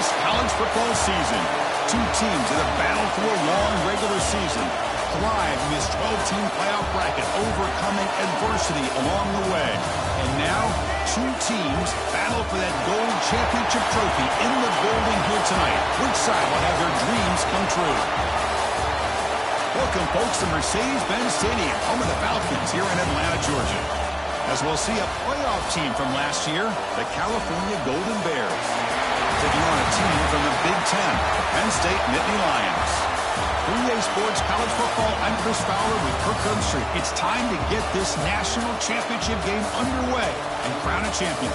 this college football season. Two teams that have battled through a long regular season, thrived in this 12-team playoff bracket, overcoming adversity along the way. And now, two teams battle for that gold championship trophy in the building here tonight. Which side will have their dreams come true? Welcome, folks, to Mercedes-Benz Stadium, home of the Falcons here in Atlanta, Georgia. As we'll see a playoff team from last year, the California Golden Bears, taking on a team from the Big Ten, the Penn State Nittany Lions. 3A Sports College Football, I'm Chris Fowler with Kirk Herbstreit. It's time to get this national championship game underway and crown a champion.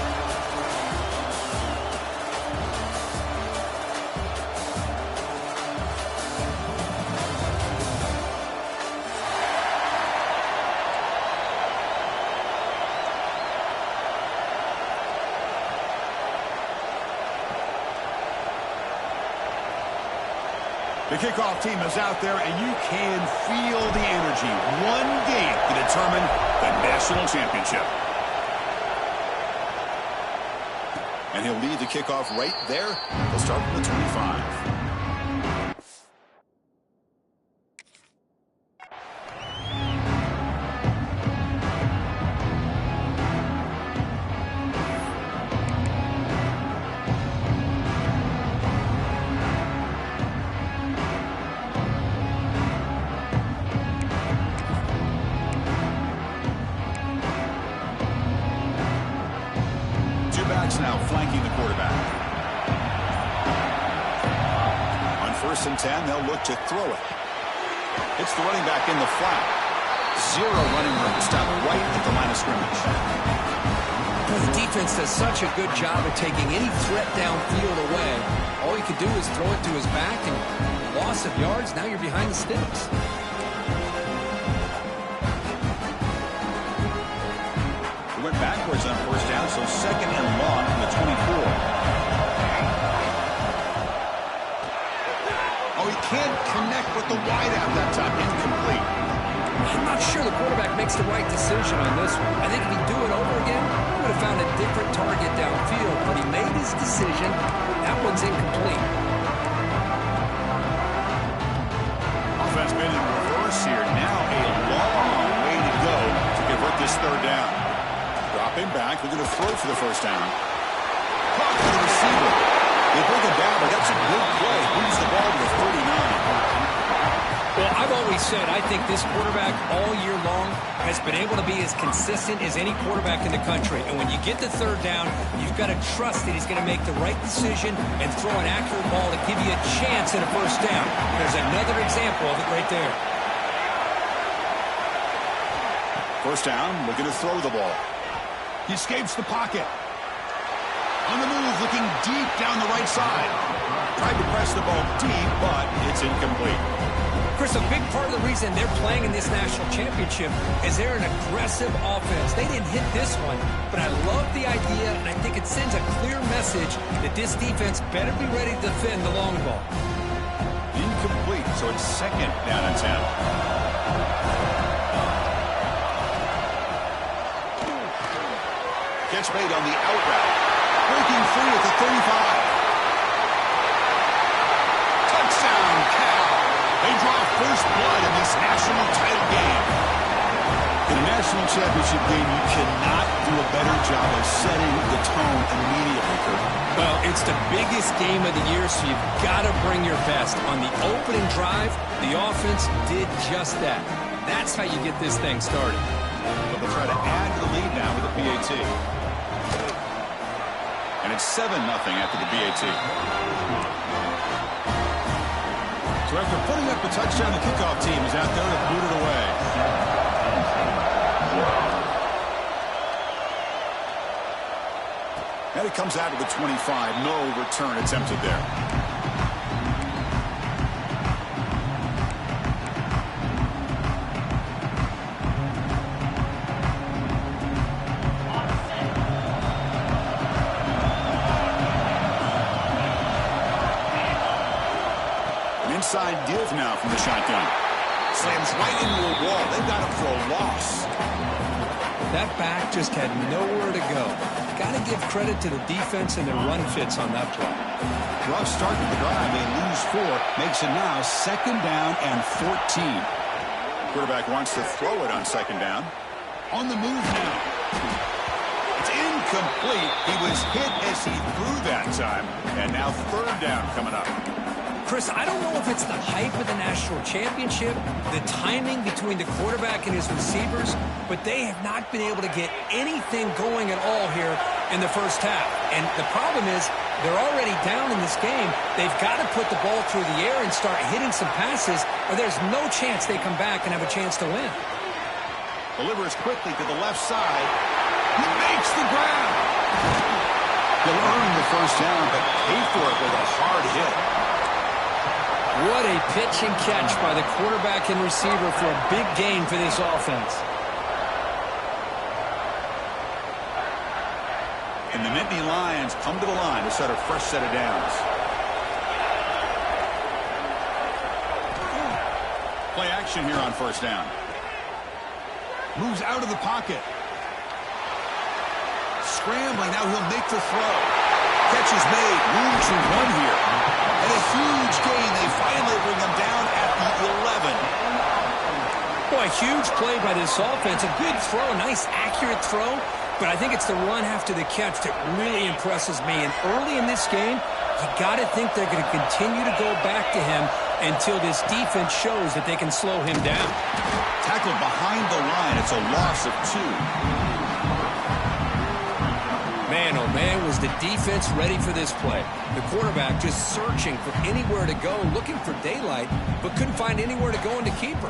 The kickoff team is out there, and you can feel the energy. One game to determine the national championship. And he'll lead the kickoff right there. He'll start from the 25. Now flanking the quarterback. On 1st and 10, they'll look to throw it. It's the running back in the flat. Zero running room. Stop right at the line of scrimmage. The defense does such a good job of taking any threat downfield away. All you can do is throw it to his back, and loss of yards, now you're behind the sticks. Went backwards on 1st down, so 2nd and long from the 24. Oh, he can't connect with the wideout that time. Incomplete. I'm not sure the quarterback makes the right decision on this one. I think if he'd do it over again, he would have found a different target downfield, but he made his decision. That one's incomplete. Offense been in reverse here. Now a long way to go to convert this 3rd down. Dropping back, we're going to throw for the 1st down. Caught by the receiver. They bring it down, but that's a good play. Moves the ball to the 39. Well, I've always said I think this quarterback all year long has been able to be as consistent as any quarterback in the country. And when you get the 3rd down, you've got to trust that he's going to make the right decision and throw an accurate ball to give you a chance at a 1st down. There's another example of it right there. 1st down, looking to throw the ball. He escapes the pocket. On the move, looking deep down the right side. Tried to press the ball deep, but it's incomplete. Chris, a big part of the reason they're playing in this national championship is they're an aggressive offense. They didn't hit this one, but I love the idea, and I think it sends a clear message that this defense better be ready to defend the long ball. Incomplete, so it's 2nd down and 10. Catch made on the out route. Breaking free at the 35. Touchdown, Cal. They draw first blood in this national title game. In a national championship game, you cannot do a better job of setting the tone immediately, Kirk. Well, it's the biggest game of the year, so you've got to bring your best. On the opening drive, the offense did just that. That's how you get this thing started. But they'll try to add to the lead now with the PAT. And it's 7-0 after the BAT. So after putting up the touchdown, the kickoff team is out there to boot it away. And it comes out to the 25. No return attempted there. Inside deal now from the shotgun. Slams right into a wall. They've got him for a loss. That back just had nowhere to go. Got to give credit to the defense and their run fits on that play. Rough start to the drive. They lose 4. Makes it now 2nd down and 14. Quarterback wants to throw it on 2nd down. On the move now. It's incomplete. He was hit as he threw that time. And now 3rd down coming up. Chris, I don't know if it's the hype of the national championship, the timing between the quarterback and his receivers, but they have not been able to get anything going at all here in the first half. And the problem is they're already down in this game. They've got to put the ball through the air and start hitting some passes, or there's no chance they come back and have a chance to win. Delivers quickly to the left side. He makes the grab. He'll earn the first down, but pay for it with a hard hit. What a pitch and catch by the quarterback and receiver for a big gain for this offense. And the Nittany Lions come to the line to set a fresh set of downs. Play action here on first down. Moves out of the pocket. Scrambling, now he'll make the throw. Catch is made, room to run here. And a huge gain, they finally bring him down at the 11. Boy, huge play by this offense. A good throw, a nice accurate throw. But I think it's the run after the catch that really impresses me. And early in this game, you got to think they're going to continue to go back to him until this defense shows that they can slow him down. Tackled behind the line. It's a loss of 2. Man, oh man, was the defense ready for this play. The quarterback just searching for anywhere to go, looking for daylight, but couldn't find anywhere to go in the keeper.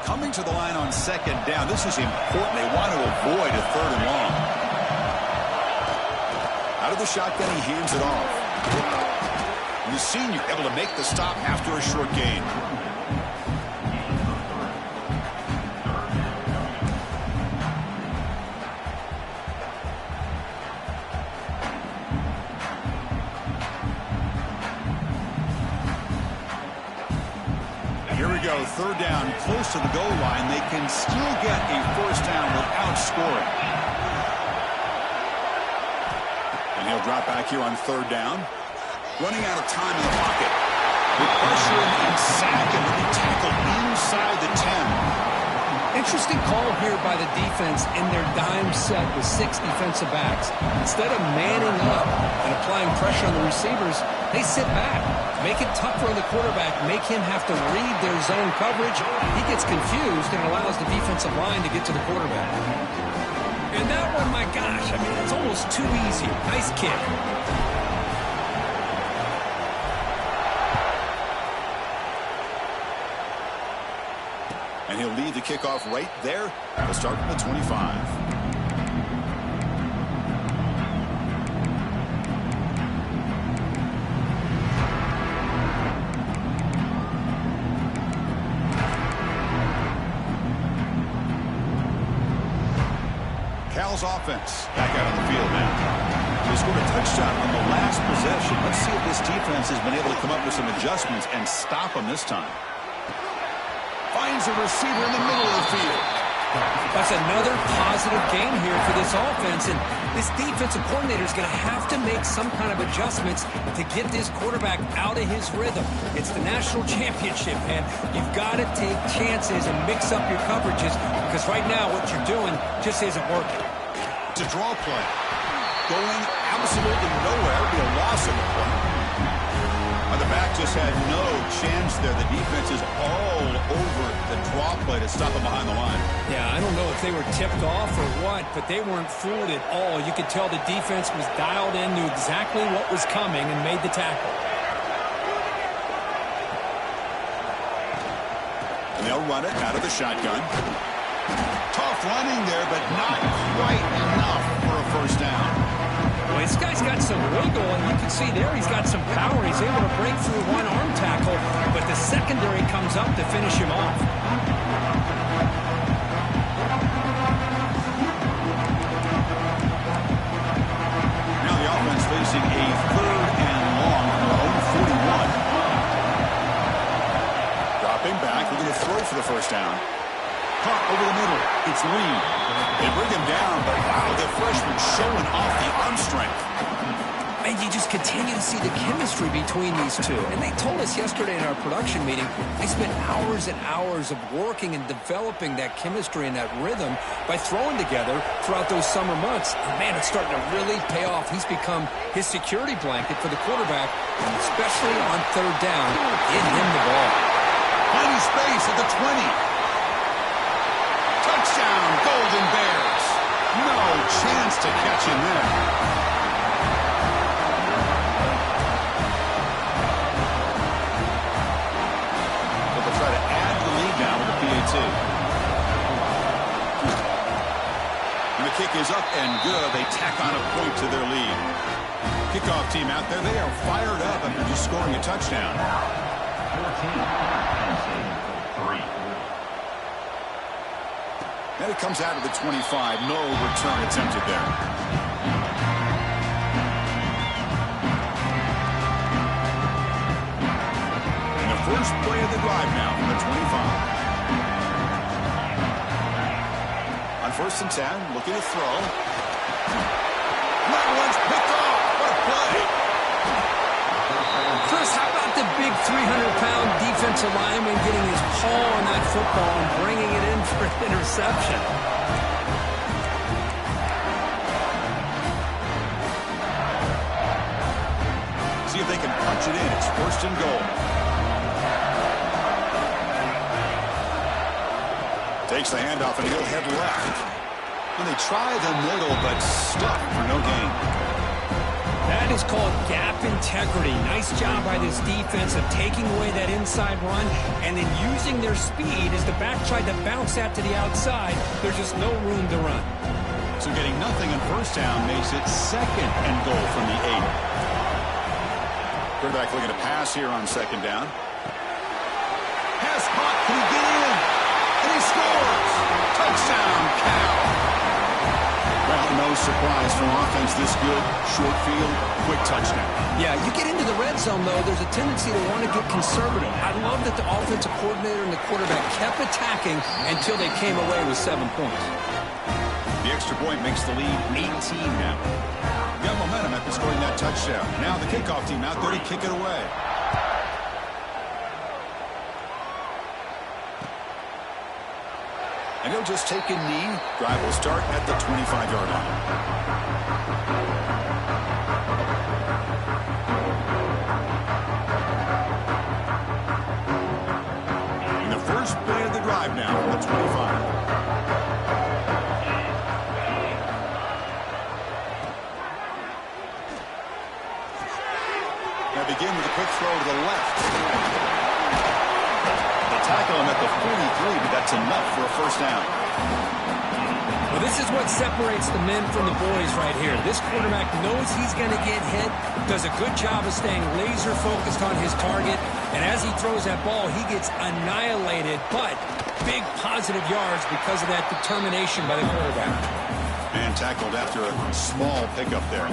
Coming to the line on 2nd down. This is important. They want to avoid a 3rd and long. Out of the shotgun, he hands it off. The senior able to make the stop after a short gain. Here we go, 3rd down, close to the goal line. They can still get a first down without scoring. And he'll drop back here on 3rd down. Running out of time in the pocket. With pressure and sack, and will be tackled inside the 10. Interesting call here by the defense in their dime set with 6 defensive backs. Instead of manning up and applying pressure on the receivers, they sit back, make it tougher on the quarterback, make him have to read their zone coverage. He gets confused and allows the defensive line to get to the quarterback. And that one, my gosh, I mean, it's almost too easy. Nice kick. And he'll lead the kickoff right there. He'll start from the 25. Cal's offense back out on the field now. They scored a touchdown on the last possession. Let's see if this defense has been able to come up with some adjustments and stop them this time. Finds a receiver in the middle of the field. That's another positive game here for this offense, and this defensive coordinator is going to have to make some kind of adjustments to get this quarterback out of his rhythm. It's the national championship, man. You've got to take chances and mix up your coverages, because right now what you're doing just isn't working. It's a draw play. Going absolutely nowhere. It'll be a loss of the play. The back just had no chance there. The defense is all over the draw play to stop him behind the line. Yeah, I don't know if they were tipped off or what, but they weren't fooled at all. You could tell the defense was dialed in, knew exactly what was coming, and made the tackle. And they'll run it out of the shotgun. Tough running there, but not quite enough for a first down. Well, this guy's got some wiggle, and you can see there he's got some power. He's able to break through one arm tackle, but the secondary comes up to finish him off. Now the offense facing a 3rd and long on their own 41. Dropping back, looking to throw for the first down. Caught over the middle. It's Lee. They bring him down, but wow, the freshman showing off the arm strength. And you just continue to see the chemistry between these two. And they told us yesterday in our production meeting, they spent hours and hours of working and developing that chemistry and that rhythm by throwing together throughout those summer months. And man, it's starting to really pay off. He's become his security blanket for the quarterback, and especially on third down, get him the ball. Plenty space at the 20. Touchdown, Golden Bears. No chance to catch him there. And the kick is up and good. They tack on a point to their lead. Kickoff team out there, they are fired up after just scoring a touchdown. 14, and it comes out of the 25. No return attempted there. And the first play of the drive now from the 25. First and 10, looking to throw. That one's picked off. What a play. Chris, how about the big 300-pound defensive lineman getting his paw on that football and bringing it in for an interception? See if they can punch it in. It's first and goal. Takes the handoff and he'll head left. And they try the middle, but stuck for no gain. That is called gap integrity. Nice job by this defense of taking away that inside run and then using their speed as the back tried to bounce that to the outside. There's just no room to run. So getting nothing on first down makes it second and goal from the 8. Quarterback looking to pass here on second down. Pass caught. Can he get in? And he scores! Touchdown, Cal! Well, no surprise from offense this good. Short field, quick touchdown. Yeah, you get into the red zone, though, there's a tendency to want to get conservative. I love that the offensive coordinator and the quarterback kept attacking until they came away with 7 points. The extra point makes the lead 18 now. Got momentum after scoring that touchdown. Now the kickoff team out there to kick it away. And he'll just take a knee. Drive will start at the 25-yard line. And the first play of the drive now from the 25. Now begin with a quick throw to the left. Tackle him at the 43, but that's enough for a first down. Well, this is what separates the men from the boys right here. This quarterback knows he's going to get hit, does a good job of staying laser focused on his target, and as he throws that ball, he gets annihilated, but big positive yards because of that determination by the quarterback. And tackled after a small pickup there.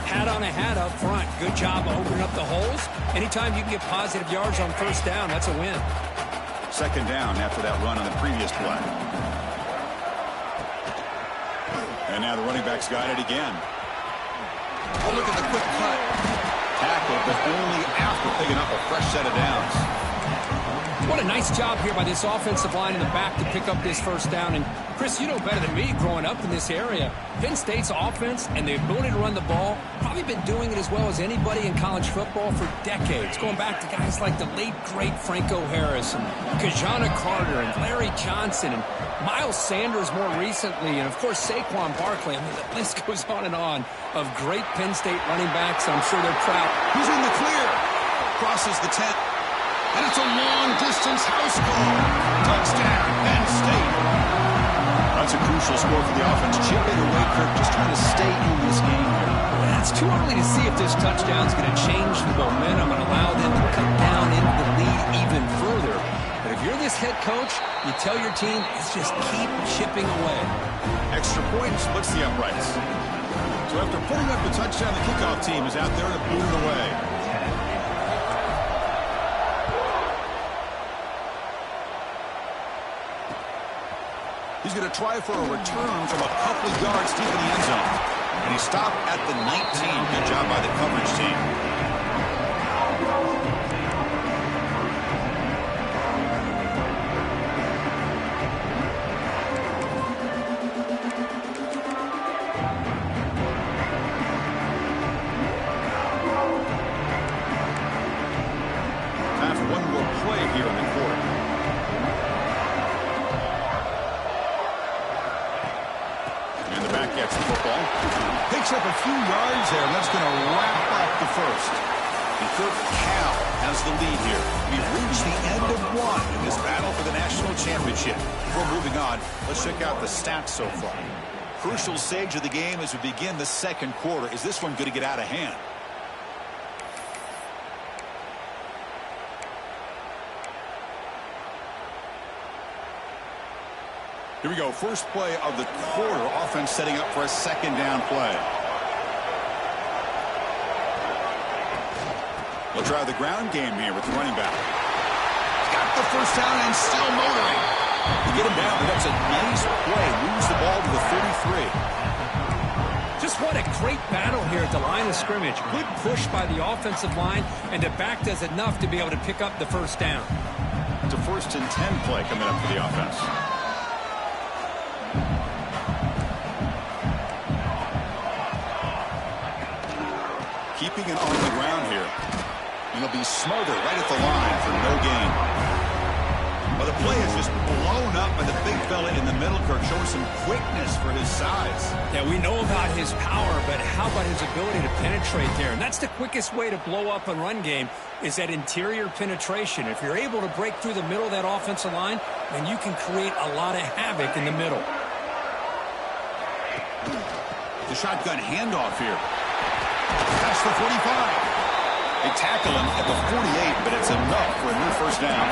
Hat on a hat up front. Good job of opening up the holes. Anytime you can get positive yards on first down, that's a win. Second down after that run on the previous play. And now the running back's got it again. Oh, look at the quick cut. Tackled, but only after picking up a fresh set of downs. What a nice job here by this offensive line in the back to pick up this first down. And, Chris, you know better than me growing up in this area. Penn State's offense and the ability to run the ball, probably been doing it as well as anybody in college football for decades. Going back to guys like the late, great Franco Harris and Kajana Carter and Larry Johnson and Miles Sanders more recently. And, of course, Saquon Barkley. I mean, the list goes on and on of great Penn State running backs. I'm sure they're proud. He's in the clear. Crosses the 10. And it's a long-distance house call. Touchdown, Penn State. That's a crucial score for the offense. Chipping away, Kirk, just trying to stay in this game here. It's too early to see if this touchdown is going to change the momentum and allow them to cut down into the lead even further. But if you're this head coach, you tell your team, let's just keep chipping away. Extra point splits the uprights. So after putting up the touchdown, the kickoff team is out there to boot it away. He's going to try for a return from a couple of yards deep in the end zone. And he stopped at the 19. Good job by the coverage team. Time for one more play here in the quarter. And the back gets the football. Picks up a few yards there, and that's going to wrap up the first. And Kirk Cal has the lead here. We've reached the end of one in this battle for the national championship. Before moving on, let's check out the stats so far. Crucial stage of the game as we begin the second quarter. Is this one going to get out of hand? Here we go. First play of the quarter. Offense setting up for a second down play. We'll try the ground game here with the running back. Got the first down and still motoring. To get him down, but that's a nice play. Moves the ball to the 33. Just what a great battle here at the line of scrimmage. Good push by the offensive line, and the back does enough to be able to pick up the first down. It's a 1st and 10 play coming up for the offense. Keeping it on the ground here. And he'll be smothered right at the line for no gain. Well, the play is just blown up by the big fella in the middle. Kirk showing some quickness for his size. Yeah, we know about his power, but how about his ability to penetrate there? And that's the quickest way to blow up a run game is that interior penetration. If you're able to break through the middle of that offensive line, then you can create a lot of havoc in the middle. The shotgun handoff here. That's the 45. They tackle him at the 48, but it's enough for a new first down.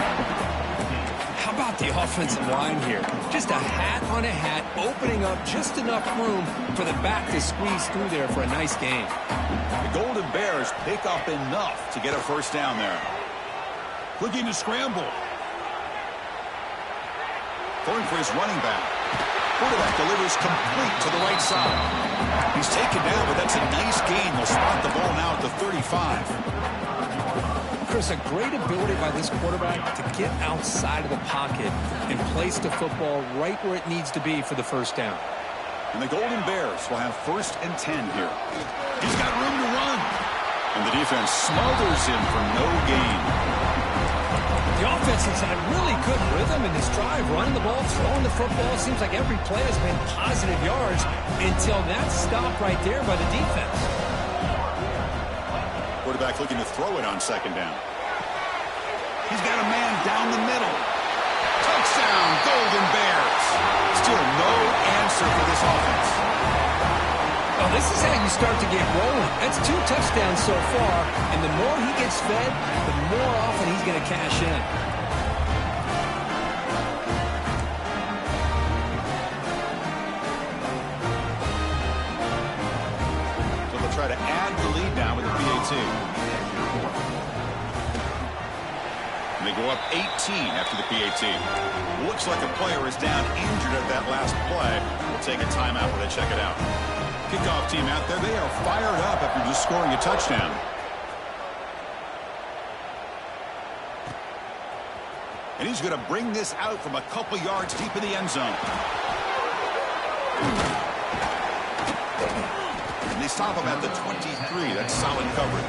How about the offensive line here? Just a hat on a hat, opening up just enough room for the back to squeeze through there for a nice gain. The Golden Bears pick up enough to get a first down there. Looking to scramble. Going for his running back. Quarterback delivers complete to the right side. He's taken down, but that's a nice gain. They'll spot the ball now at the 35. Chris, a great ability by this quarterback to get outside of the pocket and place the football right where it needs to be for the first down. And the Golden Bears will have 1st and 10 here. He's got room to run. And the defense smothers him for no gain. The offense has had really good rhythm in this drive, running the ball, throwing the football. It seems like every play has been positive yards until that stop right there by the defense. Quarterback looking to throw it on second down. He's got a man down the middle. Touchdown, Golden Bears. Still no answer for this offense. Well, this is how you start to get rolling. That's 2 touchdowns so far, and the more he gets fed, the more often he's going to cash in. So they'll try to add the lead now with a PAT. And they go up 18 after the PAT. Looks like a player is down injured at that last play. We'll take a timeout while they check it out. Kickoff team out there, they are fired up after just scoring a touchdown. And he's going to bring this out from a couple yards deep in the end zone. And they stop him at the 23. That's solid coverage.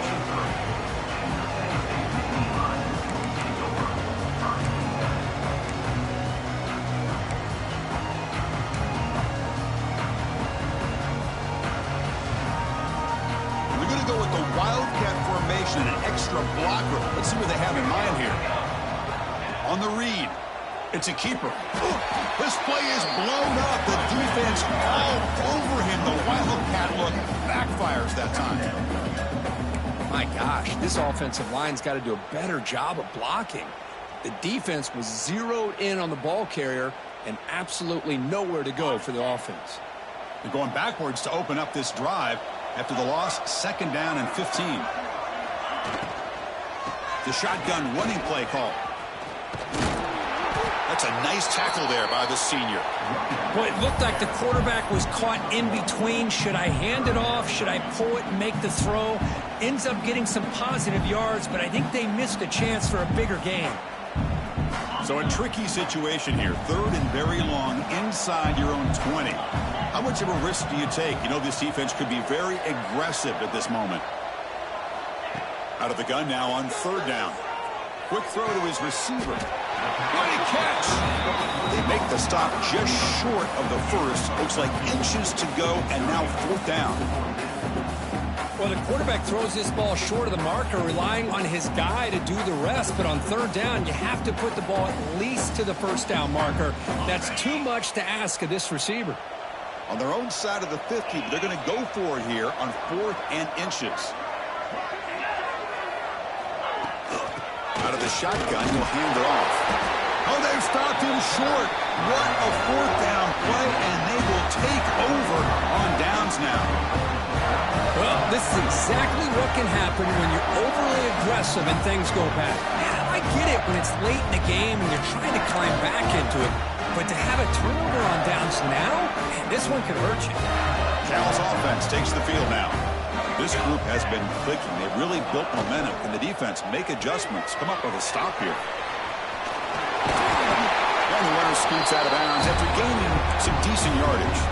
An extra blocker. Let's see what they have in mind here. On the read. It's a keeper. This play is blown up. The defense all over him. The Wildcat look backfires that time. My gosh, this offensive line's got to do a better job of blocking. The defense was zeroed in on the ball carrier and absolutely nowhere to go for the offense. They're going backwards to open up this drive after the loss. 2nd down and 15. The shotgun running play call. That's a nice tackle there by the senior. Boy, it looked like the quarterback was caught in between. Should I hand it off? Should I pull it and make the throw? Ends up getting some positive yards, but I think they missed a chance for a bigger gain. So a tricky situation here. 3rd and very long inside your own 20. How much of a risk do you take? You know this defense could be very aggressive at this moment. Out of the gun now on 3rd down. Quick throw to his receiver. What a catch! They make the stop just short of the first. Looks like inches to go, and now 4th down. Well, the quarterback throws this ball short of the marker, relying on his guy to do the rest. But on 3rd down, you have to put the ball at least to the 1st down marker. That's too much to ask of this receiver. On their own side of the 50, they're going to go for it here on 4th and inches. Out of the shotgun, he'll hand it off. Oh, they've stopped him short. What a 4th down play, and they will take over on downs now. Well, this is exactly what can happen when you're overly aggressive and things go bad. And I get it when it's late in the game and you're trying to climb back into it. But to have a turnover on downs now, man, this one could hurt you. Cal's offense takes the field now. This group has been clicking. They've really built momentum. Can the defense make adjustments? Come up with a stop here. And the runner scoots out of bounds after gaining some decent yardage.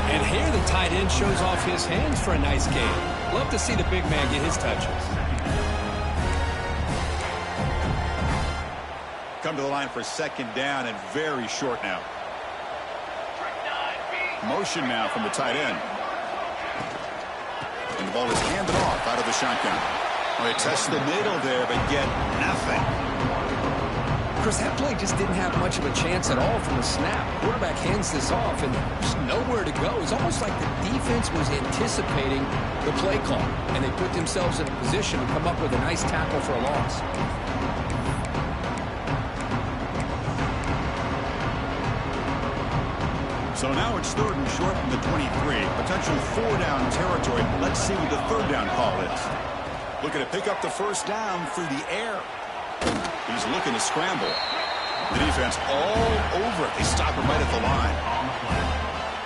And here the tight end shows off his hands for a nice gain. Love to see the big man get his touches. Come to the line for 2nd down and very short now. Motion now from the tight end. And the ball is handed off out of the shotgun. Well, they test the middle there, but get nothing. Chris, that play just didn't have much of a chance at all from the snap. Quarterback hands this off, and there's nowhere to go. It's almost like the defense was anticipating the play call, and they put themselves in a position to come up with a nice tackle for a loss. So now it's 3rd and short from the 23. Potential 4-down territory. Let's see what the 3rd down call is. Looking to pick up the 1st down through the air. He's looking to scramble. The defense all over it. They stop him right at the line.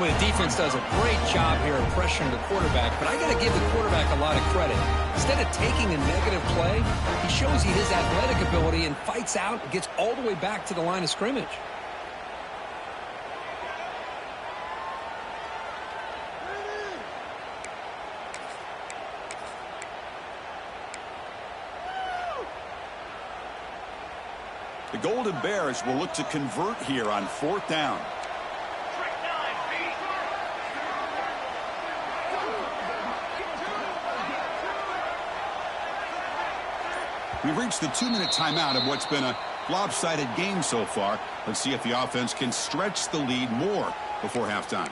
Well, the defense does a great job here of pressuring the quarterback, but I got to give the quarterback a lot of credit. Instead of taking a negative play, he shows you his athletic ability and fights out and gets all the way back to the line of scrimmage. The Golden Bears will look to convert here on 4th down. We've reached the 2-minute timeout of what's been a lopsided game so far. Let's see if the offense can stretch the lead more before halftime.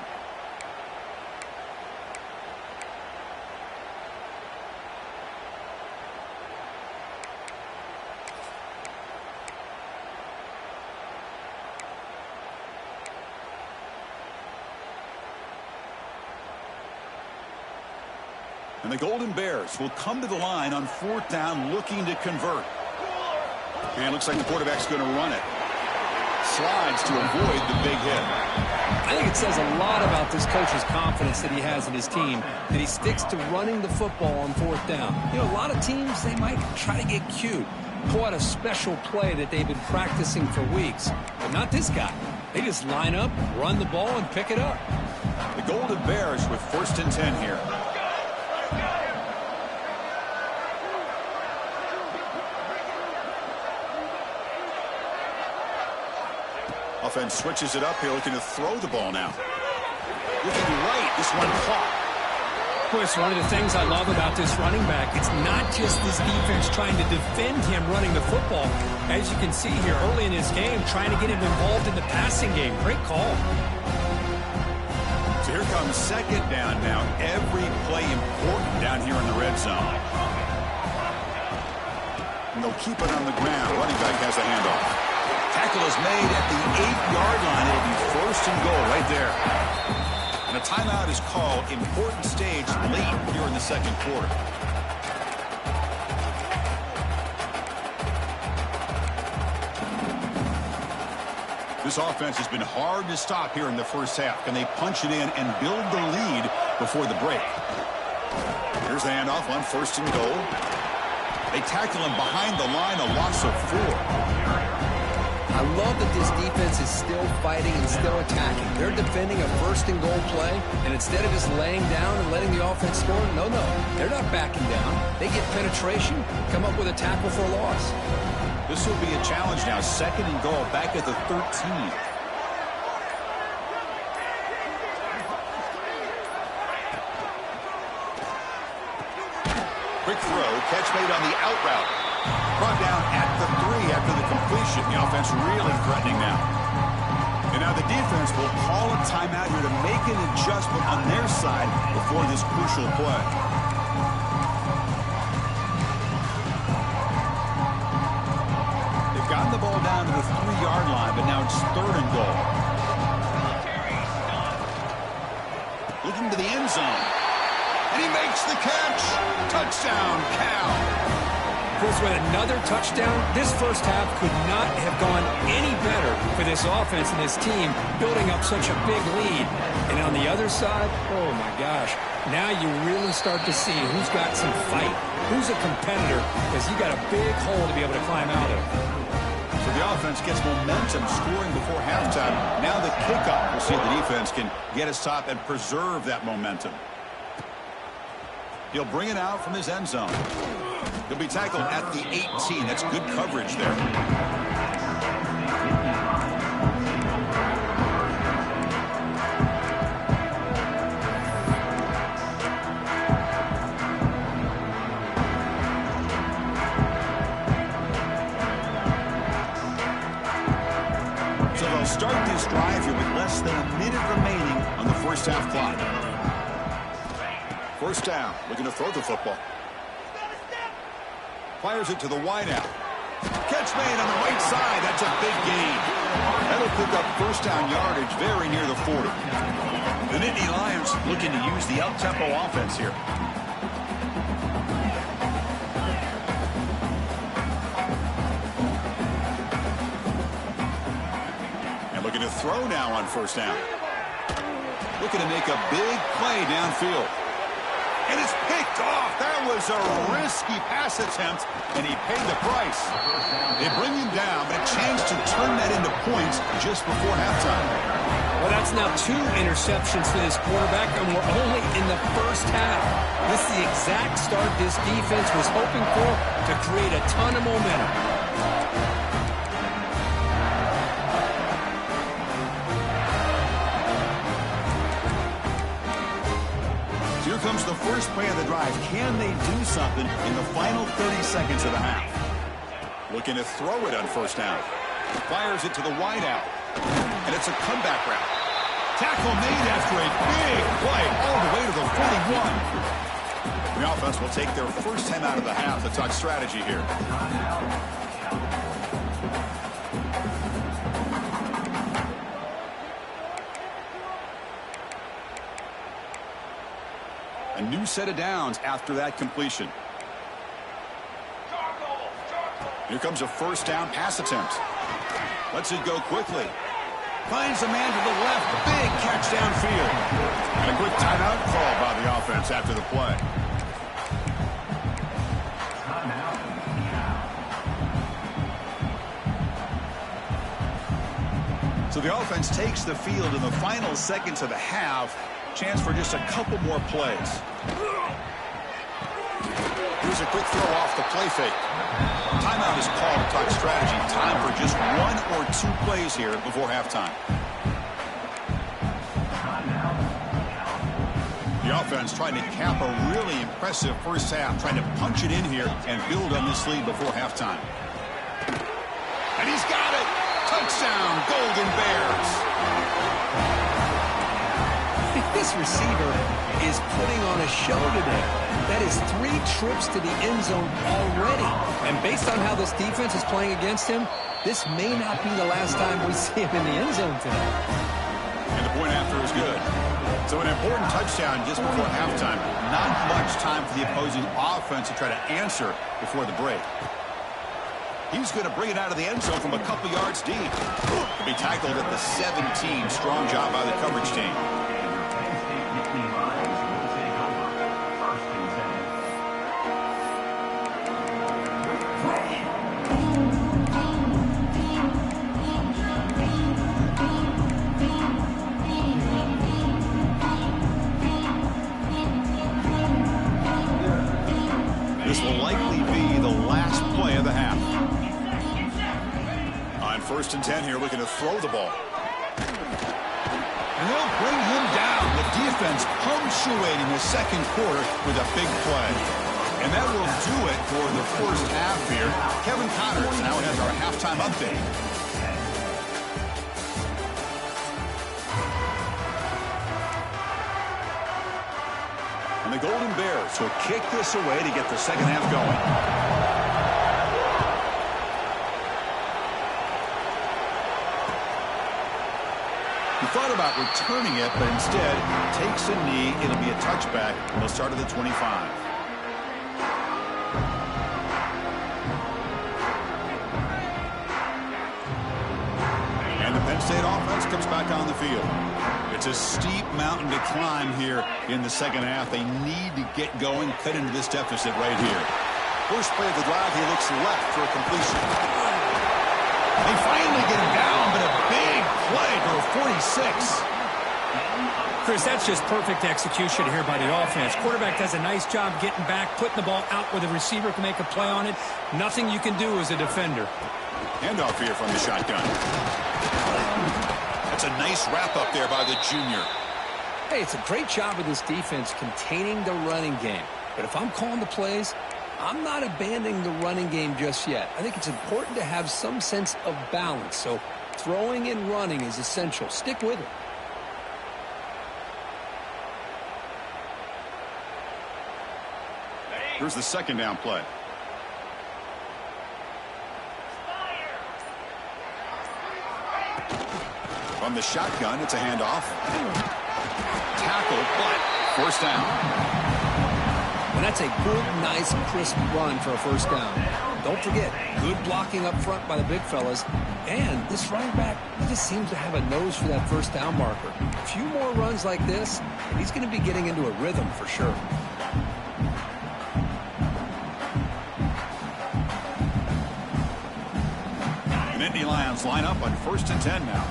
And the Golden Bears will come to the line on 4th down looking to convert. And it looks like the quarterback's going to run it. Slides to avoid the big hit. I think it says a lot about this coach's confidence that he has in his team, that he sticks to running the football on 4th down. You know, a lot of teams, they might try to get cute, pull out a special play that they've been practicing for weeks. But not this guy. They just line up, run the ball, and pick it up. The Golden Bears with 1st and 10 here. Offense switches it up here, looking to throw the ball now. Looking right, this one caught. Chris, one of the things I love about this running back, it's not just this defense trying to defend him running the football. As you can see here early in this game, trying to get him involved in the passing game. Great call. So here comes 2nd down now. Every play important down here in the red zone. And they'll keep it on the ground. Running back has a handoff. Tackle is made at the 8-yard line. It'll be 1st and goal right there. And a timeout is called. Important stage late here in the 2nd quarter. This offense has been hard to stop here in the first half. Can they punch it in and build the lead before the break? Here's the handoff on 1st and goal. They tackle him behind the line, a loss of 4. I love that this defense is still fighting and still attacking. They're defending a 1st and goal play, and instead of just laying down and letting the offense score, no, they're not backing down. They get penetration, come up with a tackle for a loss. This will be a challenge now. 2nd and goal, back at the 13. Quick throw, catch made on the out route. Brought down at the 3 after the completion. The offense really threatening now. And now the defense will call a timeout here to make an adjustment on their side before this crucial play. They've gotten the ball down to the 3-yard line, but now it's 3rd and goal. Looking to the end zone. And he makes the catch. Touchdown, Cal. With another touchdown, this first half could not have gone any better for this offense and this team, building up such a big lead. And on the other side, oh my gosh, now you really start to see who's got some fight, who's a competitor, because you got a big hole to be able to climb out of. So the offense gets momentum scoring before halftime. Now the kickoff. We'll see if the defense can get a stop and preserve that momentum. He'll bring it out from his end zone. He'll be tackled at the 18. That's good coverage there. So they'll start this drive here with less than a minute remaining on the first half clock. 1st down, looking to throw the football. Fires it to the wideout. Catch made on the right side. That's a big gain. That'll pick up 1st down yardage very near the 40. The Nittany Lions looking to use the up-tempo offense here. And looking to throw now on 1st down. Looking to make a big play downfield. And it's picked off. That was a risky pass attempt, and he paid the price. They bring him down, but a chance to turn that into points just before halftime. Well, that's now 2 interceptions for this quarterback, and we're only in the first half. This is the exact start this defense was hoping for to create a ton of momentum. Comes the first play of the drive. Can they do something in the final 30 seconds of the half? Looking to throw it on 1st down. Fires it to the wideout. And it's a comeback route. Tackle made after a big play all the way to the 41. The offense will take their first time out of the half to talk strategy here. A new set of downs after that completion. Here comes a 1st down pass attempt. Lets it go quickly. Finds a man to the left. Big catch downfield. And a quick timeout call by the offense after the play. So the offense takes the field in the final seconds of the half. Chance for just a couple more plays. Here's a quick throw off the play fake. Timeout is called to talk strategy. Time for just 1 or 2 plays here before halftime. The offense trying to cap a really impressive first half, trying to punch it in here and build on this lead before halftime. And he's got it! Touchdown, Golden Bears! This receiver is putting on a show today. That is 3 trips to the end zone already. And based on how this defense is playing against him, this may not be the last time we see him in the end zone today. And the point after is good. So an important touchdown just before halftime. Not much time for the opposing offense to try to answer before the break. He's going to bring it out of the end zone from a couple yards deep. To be tackled at the 17. Strong job by the coverage team. This will likely be the last play of the half. On 1st and 10 here, looking to throw the ball. And they'll bring him down. The defense punctuating the second quarter with a big play. And that will do it for the first half here. Kevin Connors now has our halftime update. And the Golden Bears will kick this away to get the second half going. He thought about returning it, but instead takes a knee. It'll be a touchback. He'll start at the 25. And the Penn State offense comes back on the field. It's a steep mountain to climb here in the second half. They need to get going, cut into this deficit right here. First play of the drive, he looks left for a completion. They finally get him down, but a big play for a 46. Chris, that's just perfect execution here by the offense. Quarterback does a nice job getting back, putting the ball out where the receiver can make a play on it. Nothing you can do as a defender. Handoff here from the shotgun. That's a nice wrap-up there by the junior. Hey, it's a great job of this defense containing the running game. But if I'm calling the plays, I'm not abandoning the running game just yet. I think it's important to have some sense of balance. So throwing and running is essential. Stick with it. Here's the second down play. From the shotgun, it's a handoff. Tackle, but first down. And that's a good, nice, crisp run for a first down. Don't forget, good blocking up front by the big fellas. And this running back, he just seems to have a nose for that first down marker. A few more runs like this, and he's going to be getting into a rhythm for sure. And Indy Lions line up on 1st and 10 now.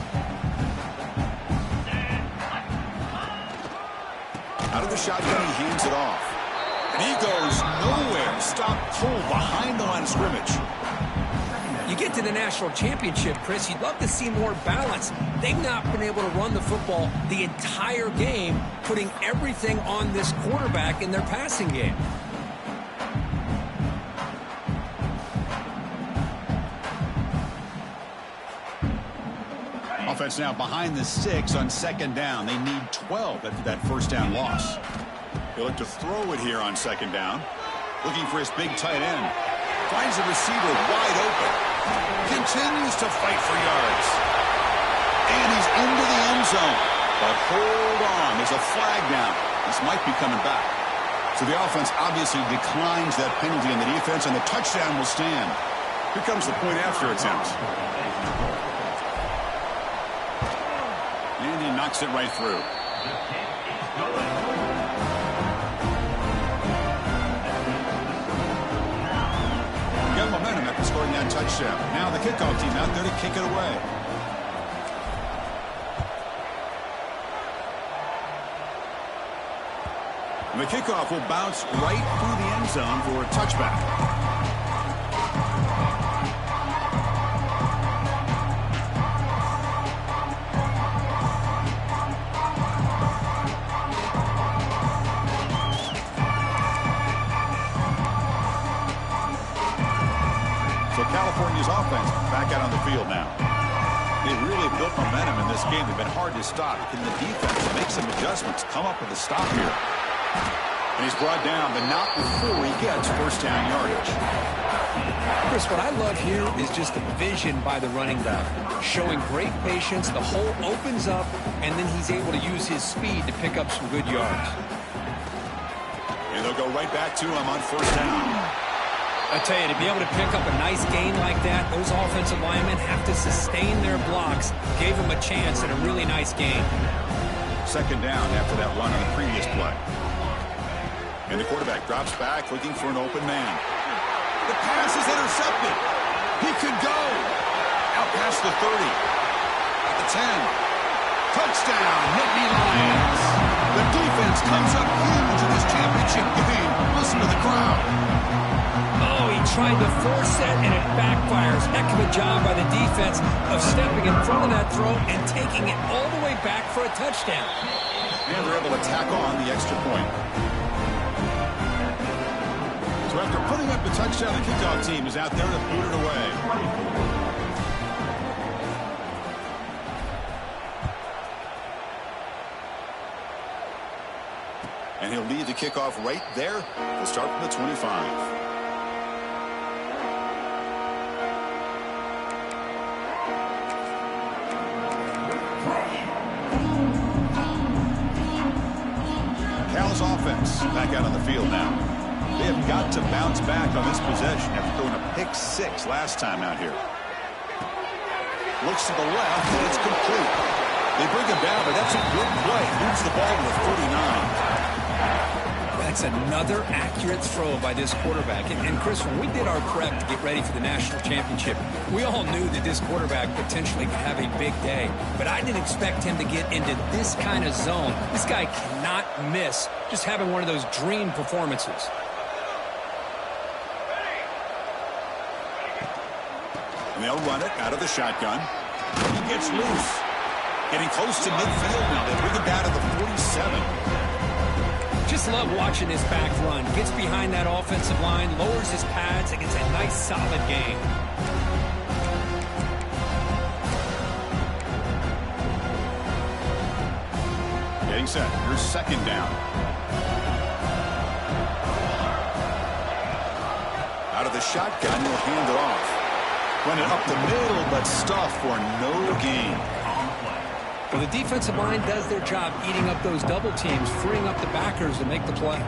Out of the shotgun, he hands it off. And he goes nowhere. Stop pulled behind the line of scrimmage. You get to the national championship, Chris, you'd love to see more balance. They've not been able to run the football the entire game, putting everything on this quarterback in their passing game. Offense now behind the 6 on 2nd down. They need 12 after that first down loss. He'll look to throw it here on 2nd down. Looking for his big tight end. Finds the receiver wide open. Continues to fight for yards. And he's into the end zone. But hold on. There's a flag down. This might be coming back. So the offense obviously declines that penalty in the defense, and the touchdown will stand. Here comes the point after attempt. And he knocks it right through. Got momentum after scoring that touchdown. Now the kickoff team out there to kick it away. And the kickoff will bounce right through the end zone for a touchback. California's offense back out on the field now. They really built momentum in this game. They've been hard to stop. Can the defense make some adjustments, come up with a stop here? And he's brought down, but not before he gets first down yardage. Chris, what I love here is just the vision by the running back. Showing great patience, the hole opens up, and then he's able to use his speed to pick up some good yards. And they'll go right back to him on first down. I tell you, to be able to pick up a nice gain like that, those offensive linemen have to sustain their blocks. Gave them a chance at a really nice gain. Second down after that run on the previous play. And the quarterback drops back looking for an open man. The pass is intercepted. He could go. Out past the 30. At the 10. Touchdown, Nittany Lions. The defense comes up huge in this championship game. Listen to the crowd. Oh, he tried to force it, and it backfires. Heck of a job by the defense of stepping in front of that throw and taking it all the way back for a touchdown. And they're able to tack on the extra point. So after putting up the touchdown, the kickoff team is out there to boot it away. And he'll lead the kickoff right there. He'll start from the 25. Cal's offense back out on the field now. They have got to bounce back on this possession after throwing a pick 6 last time out here. Looks to the left, and it's complete. They bring him down, but that's a good play. Moves the ball to the 49. That's another accurate throw by this quarterback. And Chris, when we did our prep to get ready for the national championship, we all knew that this quarterback potentially could have a big day. But I didn't expect him to get into this kind of zone. This guy cannot miss just having one of those dream performances. And they'll run it out of the shotgun. He gets loose. Getting close to midfield now. They bring him down to the 47. Just love watching this back run. Gets behind that offensive line, lowers his pads, and gets a nice solid gain. Getting set. Here's second down. Out of the shotgun, he'll hand it off. Run it up the middle, but stuff for no gain. Well, the defensive line does their job eating up those double teams, freeing up the backers to make the play.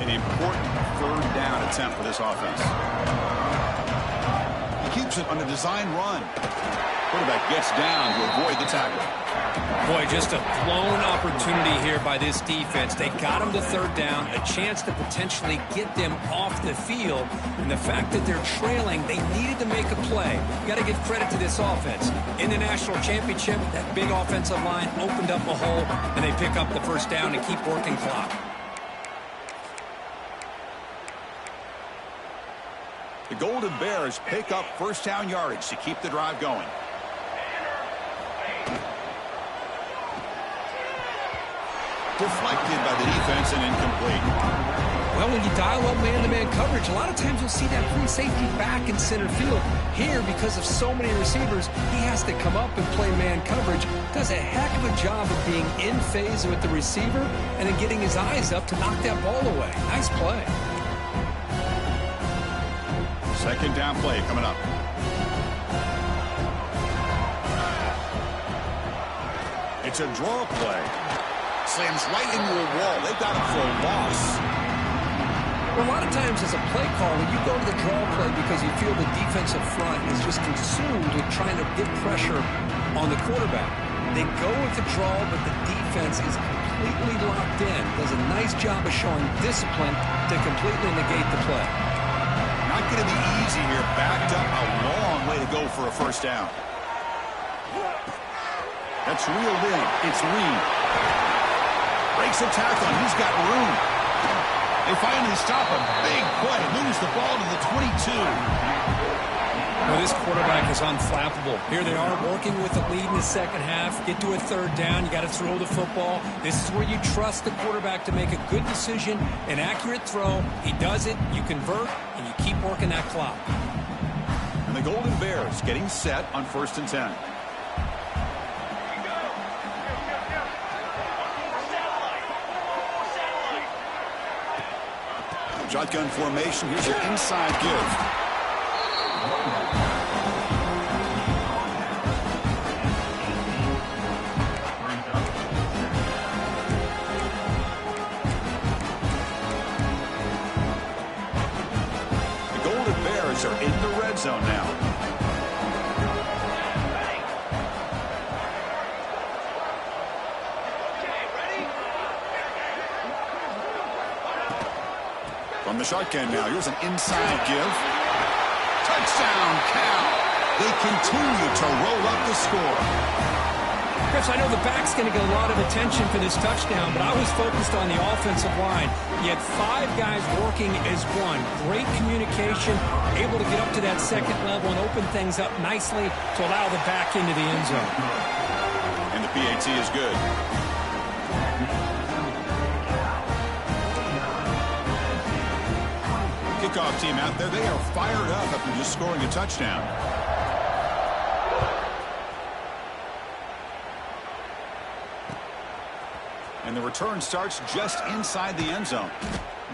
An important third down attempt for this offense. He keeps it on a design run. Quarterback gets down to avoid the tackle. Boy, just a blown opportunity here by this defense. They got him to third down, a chance to potentially get them off the field. And the fact that they're trailing, they needed to make a play. You got to give credit to this offense. In the national championship, that big offensive line opened up a hole, and they pick up the first down and keep working clock. The Golden Bears pick up first down yardage to keep the drive going. Deflected by the defense and incomplete. Well, when you dial up man-to-man coverage, a lot of times you'll see that free safety back in center field. Here, because of so many receivers, he has to come up and play man coverage. Does a heck of a job of being in phase with the receiver and then getting his eyes up to knock that ball away. Nice play. Second down play coming up. It's a draw play. Slams right into a wall. They've got him for a loss. Well, a lot of times as a play caller, you go to the draw play because you feel the defensive front is just consumed with trying to get pressure on the quarterback. They go with the draw, but the defense is completely locked in. Does a nice job of showing discipline to completely negate the play. Not going to be easy here. Backed up a long way to go for a first down. That's reeled in. It's Reed. Breaks a tackle, and he's got room. They finally stop him. Big play. Moves the ball to the 22. Well, this quarterback is unflappable. Here they are working with the lead in the second half. Get to a third down. You got to throw the football. This is where you trust the quarterback to make a good decision, an accurate throw. He does it. You convert, and you keep working that clock. And the Golden Bears getting set on 1st and 10. Shotgun formation. Here's an inside give. The Golden Bears are in the red zone now. From the shotgun now, here's an inside give. Touchdown, Cal. They continue to roll up the score. Chris, I know the back's going to get a lot of attention for this touchdown, but I was focused on the offensive line. You had 5 guys working as one. Great communication, able to get up to that second level and open things up nicely to allow the back into the end zone. And the PAT is good. Kickoff team out there, they are fired up after just scoring a touchdown. And the return starts just inside the end zone.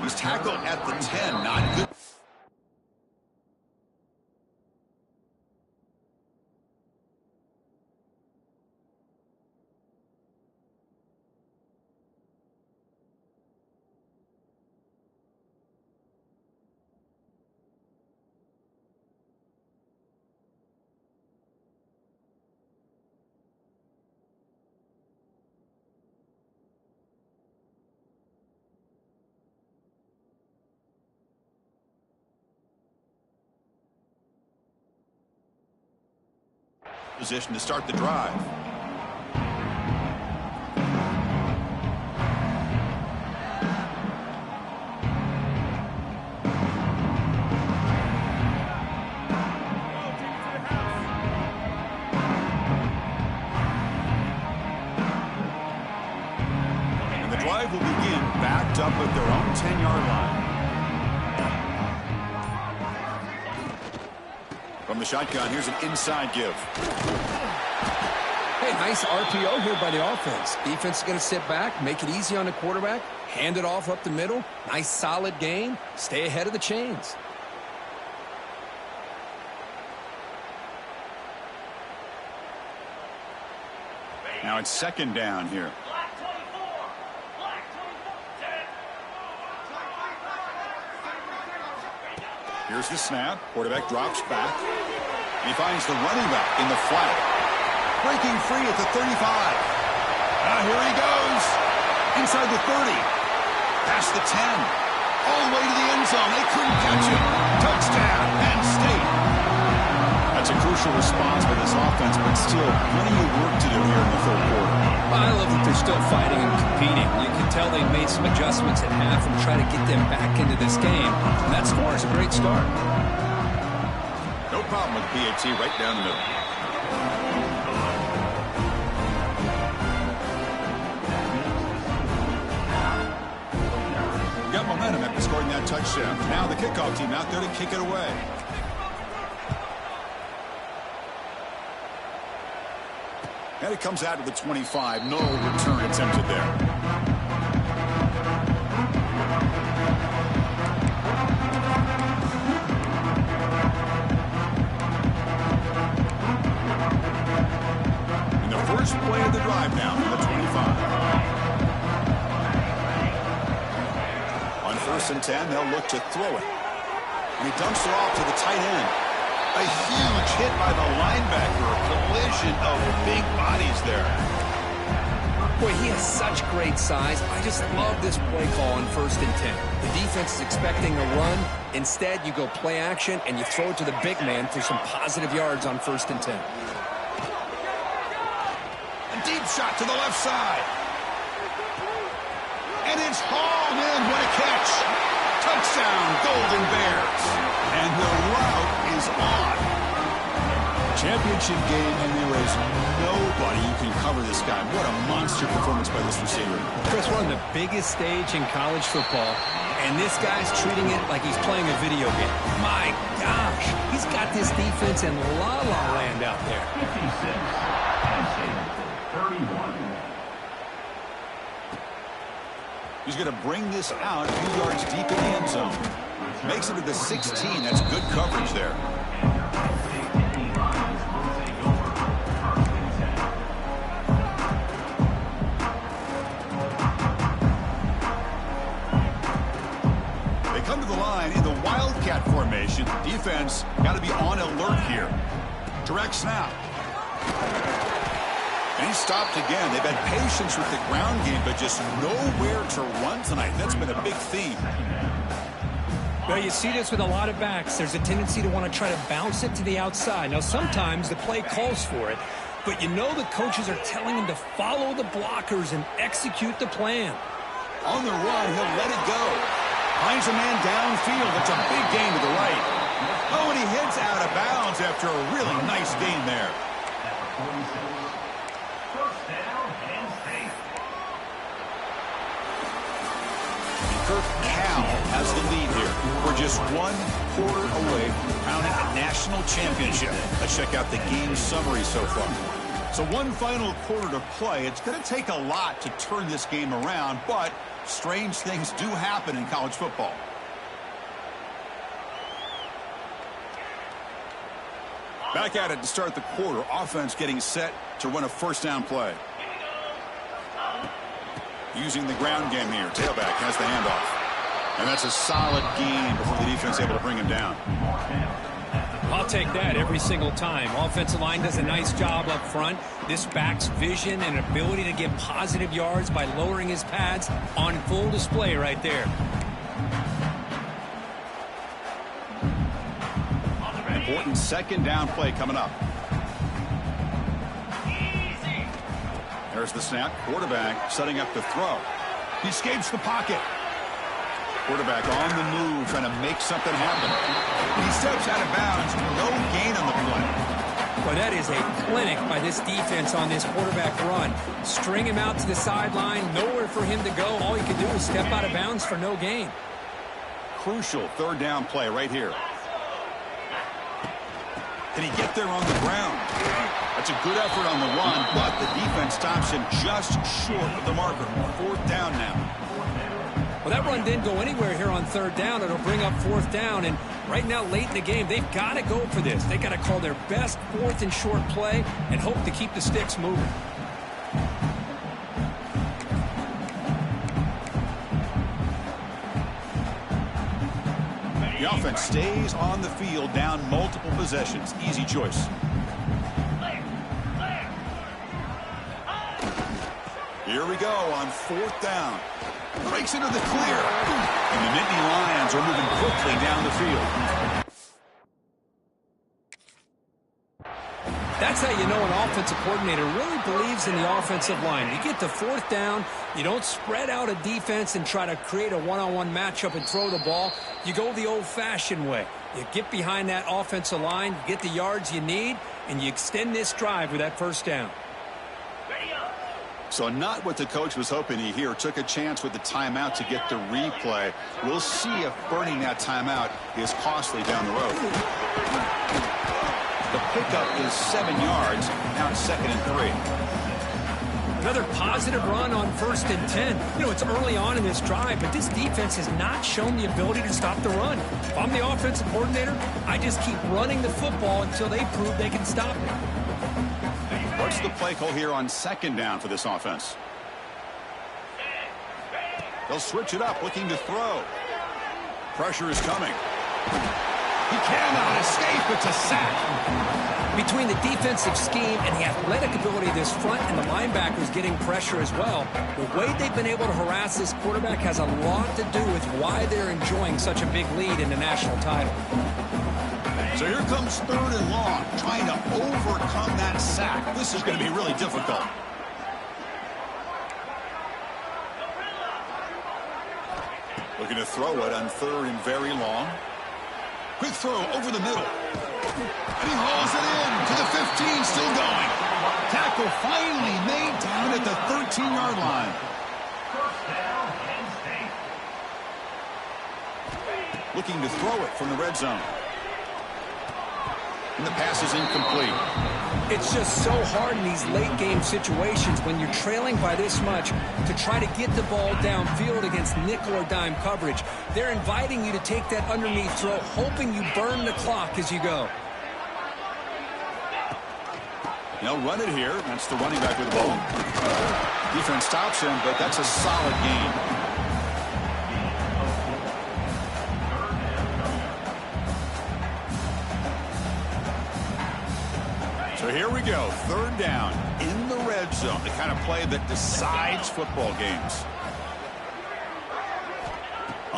He's tackled at the 10, not good. Position to start the drive. And the drive will begin backed up at their own 10-yard line. From the shotgun, here's an inside give. Hey, nice RPO here by the offense. Defense is going to sit back, make it easy on the quarterback, hand it off up the middle. Nice, solid game. Stay ahead of the chains. Now it's second down here. Here's the snap. Quarterback drops back. He finds the running back in the flat. Breaking free at the 35. Here he goes. Inside the 30. Past the 10. All the way to the end zone. They couldn't catch him. Touchdown, Penn State. That's a crucial response for this offense, but still plenty of work to do here in the third quarter. I love that they're still fighting and competing. You can tell they made some adjustments at half and try to get them back into this game. And that score is a great start. No problem with PAT right down the middle. Got momentum after scoring that touchdown. Now the kickoff team out there to kick it away. And it comes out to the 25. No return attempted there. And the first play of the drive now from the 25. On 1st and 10, they'll look to throw it. And he dumps it off to the tight end. A huge hit by the linebacker. A collision of big bodies there. Boy, he has such great size. I just love this play call on 1st and 10. The defense is expecting a run. Instead, you go play action, and you throw it to the big man for some positive yards on 1st and 10. A deep shot to the left side. And it's hauled in. What a catch. Touchdown, Golden Bears. And the route is on. Championship game, and there is nobody who can cover this guy. What a monster performance by this receiver. Chris, we're on the biggest stage in college football, and this guy's treating it like he's playing a video game. My gosh, he's got this defense in la-la land out there. 56, Penn State, 31. He's going to bring this out a few yards deep in the end zone. Makes it to the 16. That's good coverage there. They come to the line in the Wildcat formation. Defense got to be on alert here. Direct snap. And he stopped again. They've had patience with the ground game, but just nowhere to run tonight. That's been a big theme. Well, you see this with a lot of backs. There's a tendency to want to try to bounce it to the outside. Now, sometimes the play calls for it, but you know the coaches are telling him to follow the blockers and execute the plan. On the run, he'll let it go. Finds a man downfield. It's a big gain to the right. Oh, and he hits out of bounds after a really nice gain there. Kirk Cal has the lead here. We're just 1 quarter away from crowning a national championship. Let's check out the game summary so far. So one final quarter to play. It's going to take a lot to turn this game around, but strange things do happen in college football. Back at it to start the quarter. Offense getting set to run a first down play. Using the ground game here. Tailback has the handoff. And that's a solid gain before the defense able to bring him down. I'll take that every single time. Offensive line does a nice job up front. This back's vision and ability to get positive yards by lowering his pads on full display right there. Important second down play coming up. There's the snap. Quarterback setting up the throw. He escapes the pocket. Quarterback on the move, trying to make something happen. He steps out of bounds. No gain on the play. Well, that is a clinic by this defense on this quarterback run. String him out to the sideline. Nowhere for him to go. All he can do is step out of bounds for no gain. Crucial third down play right here. Can he get there on the ground? That's a good effort on the run, but the defense stops him just short of the marker. Fourth down now. Well, that run didn't go anywhere here on third down. It'll bring up fourth down, and right now, late in the game, they've got to go for this. They've got to call their best fourth and short play and hope to keep the sticks moving. The offense stays on the field, down multiple possessions. Easy choice. Here we go on fourth down. Breaks into the clear. And the Nittany Lions are moving quickly down the field. That's how you know an offensive coordinator really believes in the offensive line. You get to fourth down, you don't spread out a defense and try to create a one-on-one matchup and throw the ball. You go the old-fashioned way. You get behind that offensive line, you get the yards you need, and you extend this drive with that first down. So not what the coach was hoping to hear. Took a chance with the timeout to get the replay. We'll see if burning that timeout is costly down the road. The pickup is 7 yards. Now it's 2nd and 3. Another positive run on 1st and 10. You know, it's early on in this drive, but this defense has not shown the ability to stop the run. If I'm the offensive coordinator, I just keep running the football until they prove they can stop it. What's the play call here on 2nd down for this offense? They'll switch it up, looking to throw. Pressure is coming. He cannot escape. It's a sack. Between the defensive scheme and the athletic ability of this front and the linebackers getting pressure as well, the way they've been able to harass this quarterback has a lot to do with why they're enjoying such a big lead in the national title. So here comes 3rd and long, trying to overcome that sack. This is going to be really difficult. Looking to throw it on 3rd and very long. Quick throw over the middle. And he hauls it in to the 15, still going. Tackle finally made down at the 13-yard line. Looking to throw it from the red zone. And the pass is incomplete. It's just so hard in these late-game situations when you're trailing by this much to try to get the ball downfield against nickel or dime coverage. They're inviting you to take that underneath throw, hoping you burn the clock as you go. They'll run it here. That's the running back with the ball. Defense stops him, but that's a solid gain. So here we go, third down in the red zone, the kind of play that decides football games.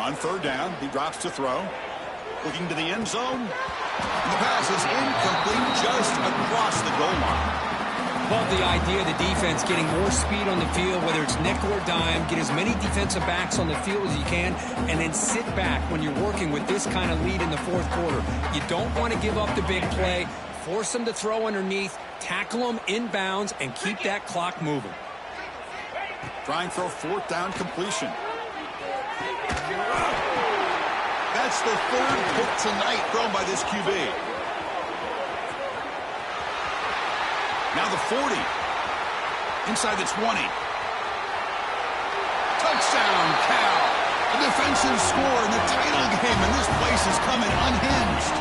On third down, he drops to throw. Looking to the end zone. And the pass is incomplete just across the goal line. Love the idea of the defense getting more speed on the field, whether it's nickel or dime. Get as many defensive backs on the field as you can, and then sit back when you're working with this kind of lead in the fourth quarter. You don't want to give up the big play. Force them to throw underneath, tackle them inbounds, and keep that clock moving. Trying for a fourth down completion. That's the third pick tonight thrown by this QB. Now the 40. Inside the 20. Touchdown, Cal. A defensive score in the title game, and this place is coming unhinged.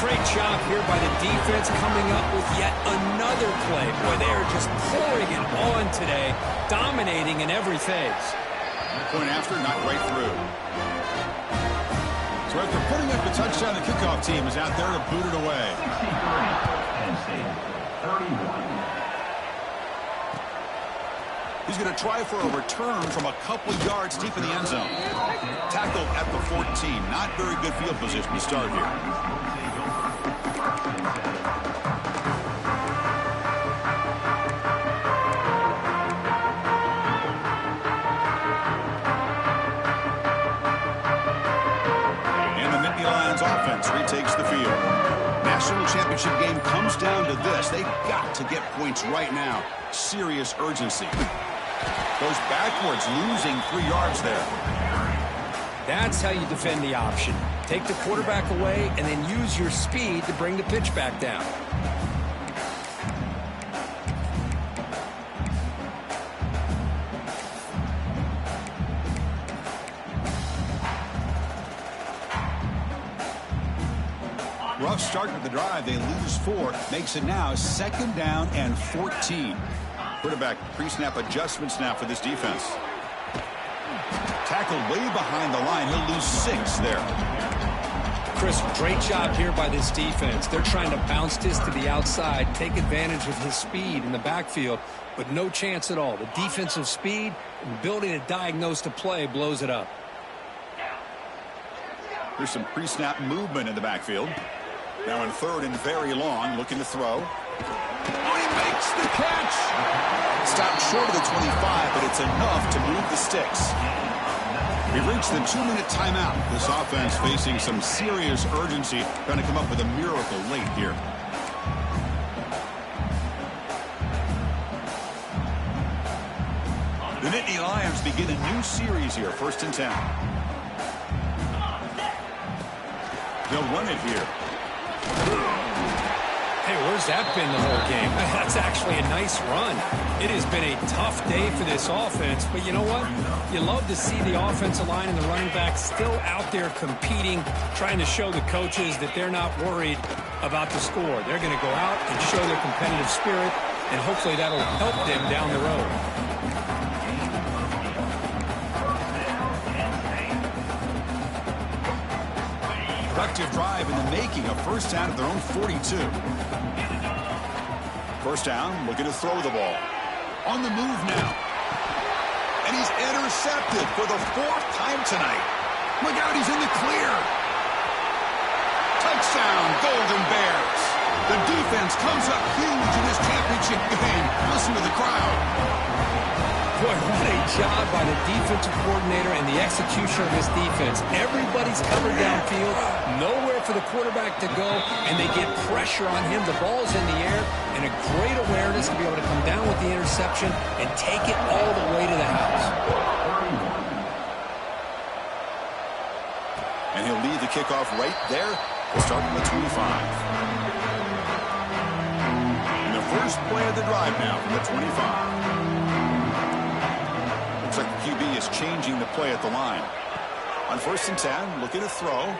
Great job here by the defense coming up with yet another play. Boy, they are just pouring it on today, dominating in every phase. Point after, not right through. So after putting up the touchdown, the kickoff team is out there to boot it away. 31. He's going to try for a return from a couple yards deep in the end zone. Tackled at the 14. Not very good field position to start here. Offense retakes the field. National championship game comes down to this. They've got to get points right now. Serious urgency. Goes backwards, losing 3 yards there. That's how you defend the option. Take the quarterback away and then use your speed to bring the pitch back down. Rough start to the drive. They lose 4. Makes it now 2nd down and 14. Quarterback pre-snap adjustment snap for this defense. Tackled way behind the line. He'll lose 6 there. Chris, great job here by this defense. They're trying to bounce this to the outside, take advantage of his speed in the backfield, but no chance at all. The defensive speed and ability to diagnose the play blows it up. There's some pre-snap movement in the backfield. Now in 3rd and very long, looking to throw. Oh, he makes the catch! Stopped short of the 25, but it's enough to move the sticks. We've reached the 2-minute timeout. This offense facing some serious urgency, trying to come up with a miracle late here. The Nittany Lions begin a new series here, 1st and 10. They'll run it here. Hey, where's that been the whole game? That's actually a nice run. It has been a tough day for this offense, but you know what? You love to see the offensive line and the running back still out there competing, trying to show the coaches that they're not worried about the score. They're going to go out and show their competitive spirit, and hopefully that'll help them down the road. Productive drive in the making, a 1st down at their own 42. 1st down, looking to throw the ball. On the move now. And he's intercepted for the 4th time tonight. Look out, he's in the clear. Touchdown, Golden Bears. The defense comes up huge in this championship game. Listen to the crowd. Boy, what a job by the defensive coordinator and the execution of this defense. Everybody's covered downfield, nowhere for the quarterback to go, and they get pressure on him. The ball's in the air, and a great awareness to be able to come down with the interception and take it all the way to the house. And he'll lead the kickoff right there. We'll start from the 25. And the first play of the drive now from the 25. Looks like the QB is changing the play at the line. On 1st and 10, looking to throw.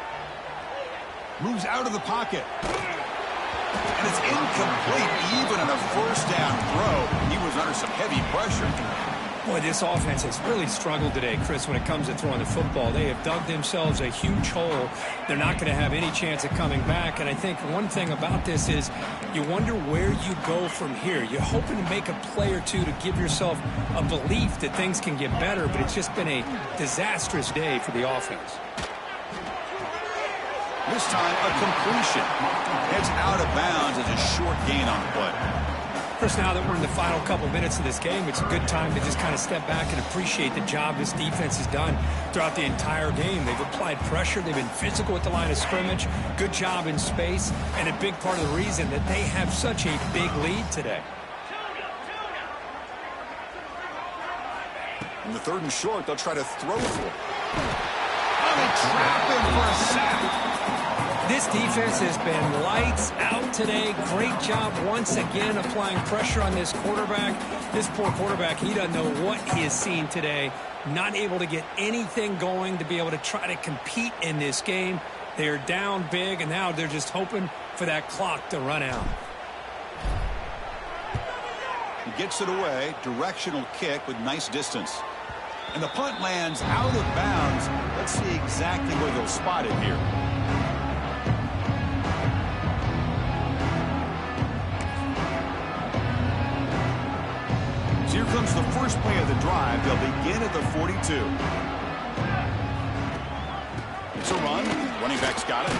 Moves out of the pocket. And it's incomplete even on a 1st down throw. He was under some heavy pressure. Boy, this offense has really struggled today, Chris, when it comes to throwing the football. They have dug themselves a huge hole. They're not going to have any chance of coming back. And I think one thing about this is you wonder where you go from here. You're hoping to make a play or two to give yourself a belief that things can get better, but it's just been a disastrous day for the offense. This time, a completion. Heads out of bounds as a short gain on the play. Chris, now that we're in the final couple minutes of this game, it's a good time to just kind of step back and appreciate the job this defense has done throughout the entire game. They've applied pressure. They've been physical at the line of scrimmage. Good job in space. And a big part of the reason that they have such a big lead today. In the 3rd and short, they'll try to throw for it. Oh, they trap him for a sack. This defense has been lights out today. Great job once again applying pressure on this quarterback. This poor quarterback, he doesn't know what he has seen today. Not able to get anything going to be able to try to compete in this game. They're down big, and now they're just hoping for that clock to run out. He gets it away. Directional kick with nice distance. And the punt lands out of bounds. Let's see exactly where they'll spot it here. So here comes the first play of the drive. They'll begin at the 42. It's a run. Running back's got it.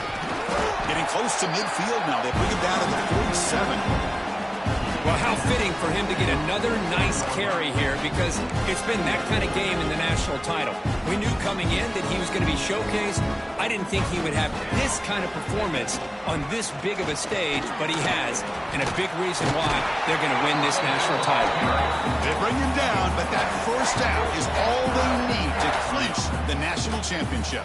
Getting close to midfield now. They bring him down to the 47. Well, how fitting for him to get another nice carry here, because it's been that kind of game in the national title. We knew coming in that he was going to be showcased. I didn't think he would have this kind of performance on this big of a stage, but he has, and a big reason why they're going to win this national title. They bring him down, but that first down is all they need to clinch the national championship.